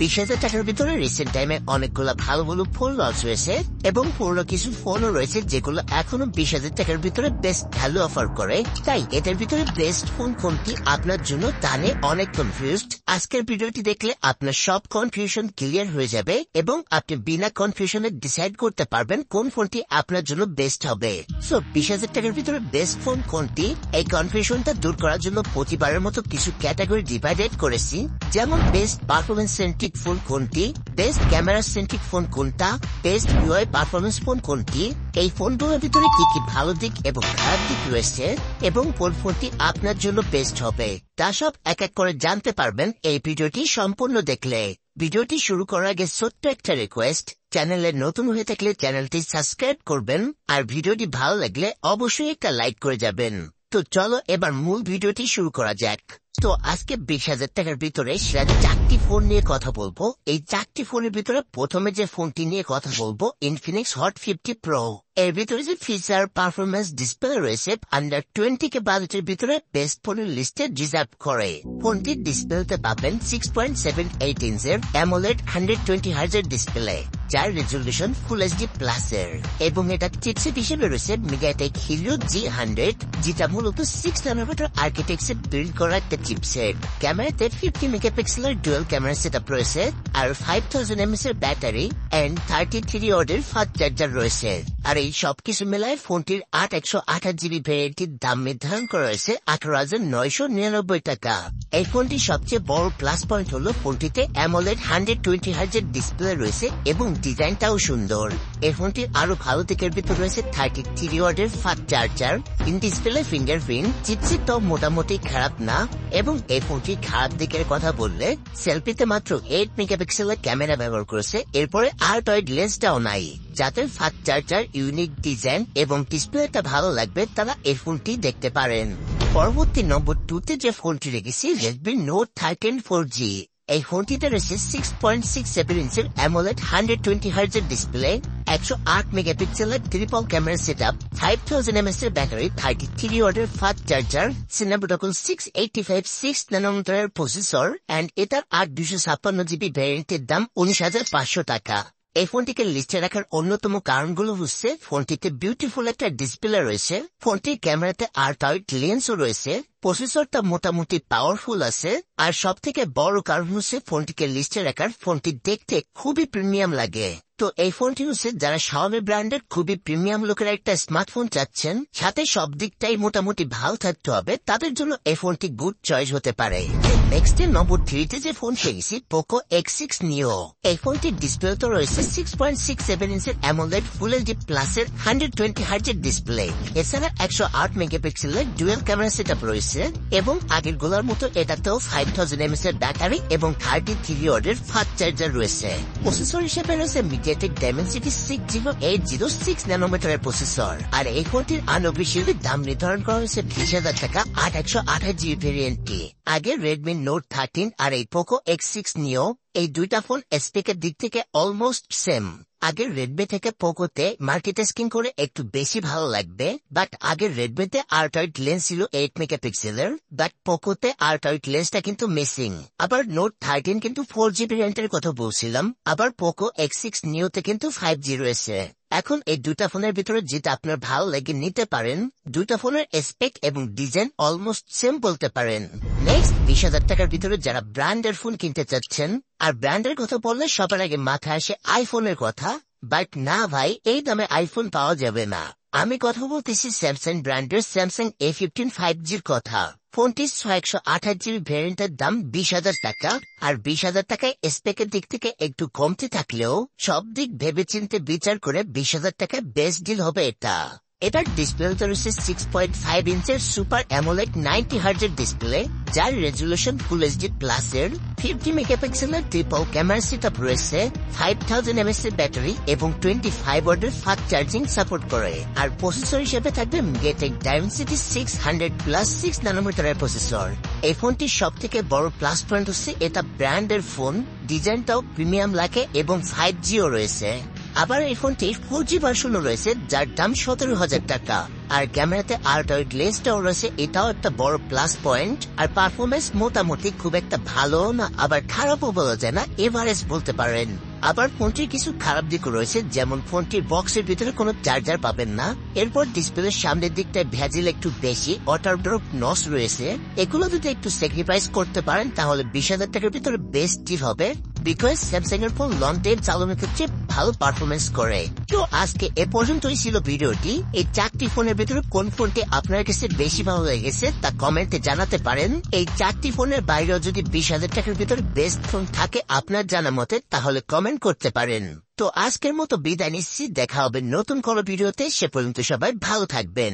20,000 টাকার ভিতরে রিসেন্ট টাইমে অনেকগুলো ভালো ভালো ফোন লঞ্চ হয়েছে এবং পুরনো কিছু ফোনও রয়েছে যেগুলো এখনো 20,000 টাকার ভিতরে বেস্ট ভ্যালু অফার করে। তাই এদের ভিতরে বেস্ট ফোন কোনটি আপনার জন্য তা নিয়ে অনেক কনফিউজড। আজকের ভিডিওটি দেখলে আপনার সব কনফিউশন ক্লিয়ার হয়ে যাবে এবং আপনি বিনা কনফিউশনে ডিসাইড করতে পারবেন কোন ফোনটি আপনার জন্য বেস্ট হবে। সো 20,000 টাকার ভিতরে বেস্ট ফোন কোনটি, এই কনফিউশনটা দূর করার জন্য প্রতিবারের মতো কিছু ক্যাটাগরি ডিভাইডেড করেছি, যেমন বেস্ট পারফরমেন্স সেন্ট্রিক ফোন কোনটি, বেস্ট ক্যামেরা সেন্ট্রিক ফোন কোনটা, বেস্ট ইউআই পারফরমেন্স ফোন কোনটি, এই ফোনগুলোর ভিতরে কি কি ভালো দিক এবং খারাপ দিক রয়েছে এবং কোন ফোনটি আপনার জন্য বেস্ট হবে তা সব এক এক করে জানতে পারবেন এই ভিডিওটি সম্পূর্ণ দেখলে। ভিডিওটি শুরু করার আগে ছোট্ট একটা রিকোয়েস্ট, চ্যানেলে নতুন হয়ে থাকলে চ্যানেলটি সাবস্ক্রাইব করবেন আর ভিডিওটি ভালো লাগলে অবশ্যই একটা লাইক করে যাবেন। তো চলো এবার মূল ভিডিওটি শুরু করা যাক। তো আজকে 20,000 টাকার ভিতরে সেরা 4টি ফোন নিয়ে কথা বলবো। এই 4টি ফোনের ভিতরে প্রথমে যে ফোনটি নিয়ে কথা বলবো ইনফিনিক্স হট 50 প্রো। এর ভিতরে যে ফিচার, পারফরমেন্স, ডিসপ্লে রয়েছে আন্ডার 20K বাজেটের ভিতরে বেস্ট ফোনের লিস্টে ডিজার্ভ করে। ফোনটির ডিসপ্লেতে পাবেন 6.78 ইঞ্চের অ্যামোলেড 120 হার্জের ডিসপ্লে, যার রেজলিউশন ফুল এইচডি প্লাসের, এবং এটা চিপসেট হিসেবে রয়েছে মিডিয়াটেক হিলিও G100, যেটা মূলত 6 ন্যানোমিটার আর্কিটেকচার বিল্ড করা একটা চিপসেট। ক্যামেরাতে 50 মেগাপিক্সেলের ডুয়াল ক্যামেরা সেটআপ রয়েছে আর 5000 mAh এর ব্যাটারি এন্ড 33 ওয়াটের ফাস্ট চার্জার রয়েছে। আর এই সবকিছু মেলায় ফোনটির 128GB ভ্যারিয়েন্টের দাম নির্ধারণ করা হয়েছে 18,999 টাকা। এই ফোনটির সবচেয়ে বড় প্লাস পয়েন্ট হলো ফোনটিতে অ্যামোলেড 120 হার্জের ডিসপ্লে রয়েছে এবং ডিজাইনটাও সুন্দর। এই ফোনটির আরো ভালো দিকের ভিতর রয়েছে 33 ওয়াটের fast charger, in display fingerprint, চিপসেটটাও মোটামুটি খারাপ না। এবং এই ফোনটির খারাপ দিকের কথা বললে সেলফিতে মাত্র 8 মেগাপিক্সেলের ক্যামেরা ব্যবহার করেছে, এরপরে আল্ট্রাওয়াইড লেন্সটাও নাই। যাদের ফাস্ট চার্জার, ইউনিক ডিজাইন এবং ডিসপ্লেটা ভালো লাগবে তারা এই ফোনটি দেখতে পারেন। পরবর্তী নম্বর 2তে যে ফোনটি রেখেছি রেডমি নোট 13 4G। এই ফোনটিতে রয়েছে 6.67 ইঞ্চের অ্যামোলেড 120 হার্জের ডিসপ্লে, 108 মেগাপিক্সেলের ট্রিপল ক্যামেরা সেটআপ, 5000 mAh এর ব্যাটারি, 33 ওয়াটের ফাস্ট চার্জার, স্ন্যাপড্রাগন 685 6 ন্যানোমিটারের প্রসেসর এন্ড এটার 256GB ভ্যারিয়েন্টের দাম 19,500 টাকা। এই ফোনটিকে লিস্টে রাখার অন্যতম কারণগুলো হচ্ছে ফোনটিতে বিউটিফুল একটা ডিসপ্লে রয়েছে, ফোনটির ক্যামেরাতে আল্ট্রাওয়াইড লেন্সও রয়েছে, প্রসেসরটা মোটামুটি পাওয়ারফুল আছে, আর সব থেকে বড় কারণ হচ্ছে ফোনটিকে লিস্টে রাখার ফোনটি দেখতে খুবই প্রিমিয়াম লাগে। তো এই ফোনটি হচ্ছে যারা Xiaomi ব্র্যান্ডের খুবই প্রিমিয়াম লুকের একটা স্মার্টফোন চাচ্ছেন, সাথে সব দিকটাই মোটামুটি ভালো থাকতে হবে, তাদের জন্য এই ফোনটি গুড চয়েস হতে পারে। নেক্সট নম্বর 3তে যে ফোন পেয়েছি পোকো X6 Neo। এই ফোনটির ডিসপ্লে তো রয়েছে 6.67 ইঞ্চের অ্যামোলেড ফুল এইচডি প্লাসের 120 হার্জের ডিসপ্লে, এছাড়া 108 মেগাপিক্সেলের ডুয়াল ক্যামেরা সেটআপ রয়েছে এবং আগের গুলোর মতো এটাতেও 5000 mAh এর ব্যাটারি এবং 33 ওয়াটের ফাস্ট চার্জার রয়েছে। প্রসেসর হিসেবে রয়েছে মিডিয়াটেক ডাইমেনসিটি 60806 ন্যানোমিটারের প্রসেসর। আর এই ফোনটির আনঅফিসিয়ালি দাম নির্ধারণ করা হয়েছে 20,000 টাকা 828GB ভ্যারিয়েন্টটি। আগে রেডমি নোট 13 আর এই পোকো X6 Neo, এই দুইটা ফোন স্পেকের দিক থেকে অলমোস্ট সেম। আগের রেডমি থেকে পোকোতে মাল্টিটাস্কিং করে একটু বেশি ভালো লাগবে, বাট আগের রেডমিতে আল্ট্রাওয়াইড লেন্স ছিল 8 মেগাপিক্সেলের, বাট পোকোতে আল্ট্রাওয়াইড লেন্সটা কিন্তু মিসিং। আবার নোট 13 কিন্তু 4GB ভ্যারিয়েন্টের কথা বলছিলাম, আবার পোকো X6 Neoতে কিন্তু 5G রয়েছে। এখন এই দুটা ফোনের ভিতরে যেটা আপনার ভালো লাগে নিতে পারেন, দুটা ফোনের স্পেক এবং ডিজাইন অলমোস্ট সেম বলতে পারেন। নেক্সট 20,000 টাকার ভিতরে যারা ব্র্যান্ডের ফোন কিনতে চাচ্ছেন, আর ব্র্যান্ডের কথা বললে সবার আগে মাথায় আসে আইফোনের কথা, বাট না ভাই, এই দামে আইফোন পাওয়া যাবে না। আমি কথা বলতেছি স্যামসাং ব্র্যান্ডের স্যামসাং A15 5Gর কথা। ফোনটির 128GB ভ্যারিয়েন্টের দাম 20,000 টাকা, আর 20,000 টাকায় স্পেকের দিক থেকে একটু কমতে থাকলেও সব দিক ভেবেচিন্তে বিচার করে 20,000 টাকায় বেস্ট ডিল হবে এটা। এটার ডিসপ্লেতে রয়েছে 6.5 ইঞ্চের সুপার অ্যামোলেড 90 হার্জের ডিসপ্লে, যার রেজলিউশন ফুল এইচডি প্লাসের, 50 মেগাপিক্সেলের ট্রিপল ক্যামেরা সেটআপ রয়েছে, 5000 mAh এর ব্যাটারি এবং 25 ওয়াটের ফাস্ট চার্জিং সাপোর্ট করে। আর প্রসেসর হিসেবে থাকবে মিডিয়াটেক ডাইমেনসিটি 600+6 ন্যানোমিটারের প্রসেসর। এই ফোনটির সব থেকে বড় প্লাস পয়েন্ট হচ্ছে এটা ব্র্যান্ডের ফোন, ডিজাইনটাও প্রিমিয়াম লাগে এবং 5Gও রয়েছে। আবার এই ফোনটির 4G ভার্সনও রয়েছে যার দাম 17,000 টাকা। আর ক্যামেরাতে আল্ট্রাওয়াইড লেন্সটাও রয়েছে, এটাও একটা বড় প্লাস পয়েন্ট। আর পারফরমেন্স মোটামুটি খুব একটা ভালো না, আবার খারাপও বলা যায় না, এভারেজ বলতে পারেন। আবার ফোনটির কিছু খারাপ দিকও রয়েছে, যেমন ফোনটির বক্সের ভিতরে কোনো চার্জার পাবেন না। এরপর ডিসপ্লের সামনের দিকটায় ভেজিল একটু বেশি, ওয়াটার ড্রপ নস রয়েছে। এগুলো যদি একটু স্যাক্রিফাইস করতে পারেন তাহলে 20,000 টাকার ভিতরে বেস্ট ডিল হবে, বিকজ স্যামসাং এর ফোন লং টাইম চালানোর ক্ষেত্রে ভালো পারফরমেন্স করে। তো আজকে এ পর্যন্তই ছিল ভিডিওটি। এই 4টি ফোনের ভিতরে কোন ফোনটি আপনার কাছে বেশি ভালো লেগেছে তা কমেন্টে জানাতে পারেন। এই 4টি ফোনের বাইরেও যদি 20,000 টাকার ভিতরে বেস্ট ফোন থাকে আপনার জানা মতে, তাহলে কমেন্ট করতে পারেন। তো আজকের মতো বিদায় নিচ্ছি, দেখা হবে নতুন কোনো ভিডিওতে। সে পর্যন্ত সবাই ভালো থাকবেন।